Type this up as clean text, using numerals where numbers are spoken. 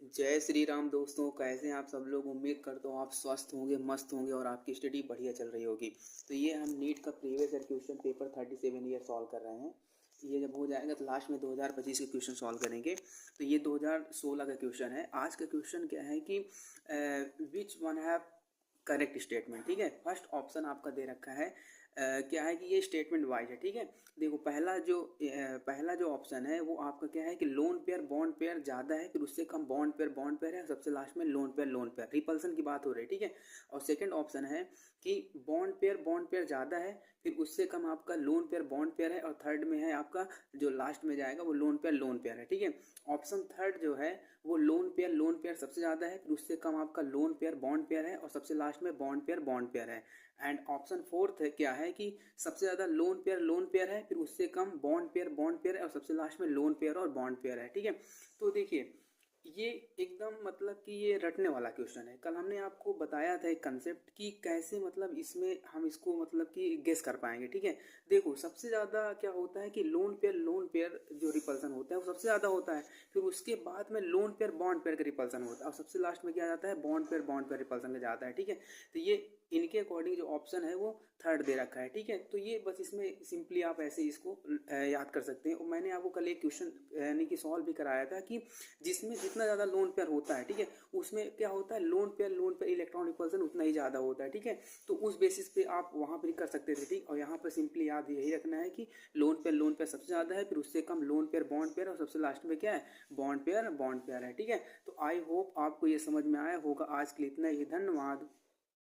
जय श्री राम दोस्तों, कैसे हैं आप सब लोग। उम्मीद करता हूँ आप स्वस्थ होंगे, मस्त होंगे और आपकी स्टडी बढ़िया चल रही होगी। तो ये हम नीट का previous year question paper 37 year solve कर रहे हैं। ये जब हो जाएगा तो लास्ट में 2025 के क्वेश्चन सॉल्व करेंगे। तो ये 2016 का क्वेश्चन है। आज का क्वेश्चन क्या है कि which one have correct statement. ठीक है, फर्स्ट ऑप्शन आपका दे रखा है। क्या है कि ये स्टेटमेंट वाइज है। ठीक है, देखो पहला जो ऑप्शन है वो आपका क्या है कि लोन पेयर बॉन्ड पेयर ज़्यादा है, फिर उससे कम बॉन्ड पेयर है, सबसे लास्ट में लोन पेयर रिपल्सन की बात हो रही है। ठीक है, और सेकंड ऑप्शन है कि बॉन्ड पेयर ज़्यादा है, फिर उससे कम आपका लोन पेयर बॉन्ड पेयर है, और थर्ड में है आपका जो लास्ट में जाएगा वो लोन पेयर है। ठीक है, ऑप्शन थर्ड जो है वो लोन पेयर सबसे ज़्यादा है, फिर उससे कम आपका लोन पेयर बॉन्ड पेयर है, और सबसे लास्ट में बॉन्ड पेयर है। एंड ऑप्शन फोर्थ है क्या है कि सबसे ज़्यादा लोन पेयर है, फिर उससे कम बॉन्ड पेयर है, और सबसे लास्ट में लोन पेयर और बॉन्ड पेयर है। ठीक है, तो देखिए ये एकदम मतलब कि ये रटने वाला क्वेश्चन है। कल हमने आपको बताया था एक कंसेप्ट कि कैसे मतलब इसमें हम इसको मतलब कि गेस कर पाएंगे। ठीक है, देखो सबसे ज़्यादा क्या होता है कि लोन पेयर जो रिपल्सन होता है वो सबसे ज़्यादा होता है, फिर उसके बाद में लोन पेयर बॉन्ड पेयर का रिपल्सन होता है, और सबसे लास्ट में क्या जाता है बॉन्ड पेयर रिपल्सन का जाता है। ठीक है, तो ये इनके अकॉर्डिंग जो ऑप्शन है वो थर्ड दे रखा है। ठीक है, तो ये बस इसमें सिंपली आप ऐसे इसको याद कर सकते हैं। और मैंने आपको कल एक क्वेश्चन यानी कि सॉल्व भी कराया था कि जिसमें जितना ज़्यादा लोन पेयर होता है, ठीक है, उसमें क्या होता है लोन पेयर इलेक्ट्रॉन रिपल्सन उतना ही ज़्यादा होता है। ठीक है, तो उस बेसिस पे आप वहाँ पर कर सकते थे। ठीक, और यहाँ पर सिंपली याद यही रखना है कि लोन पेयर सबसे ज़्यादा है, फिर उससे कम लोन पेयर बॉन्ड पेयर, और सबसे लास्ट में क्या है बॉन्ड पेयर है। ठीक है, तो आई होप आपको ये समझ में आया होगा। आज के लिए इतना ही, धन्यवाद।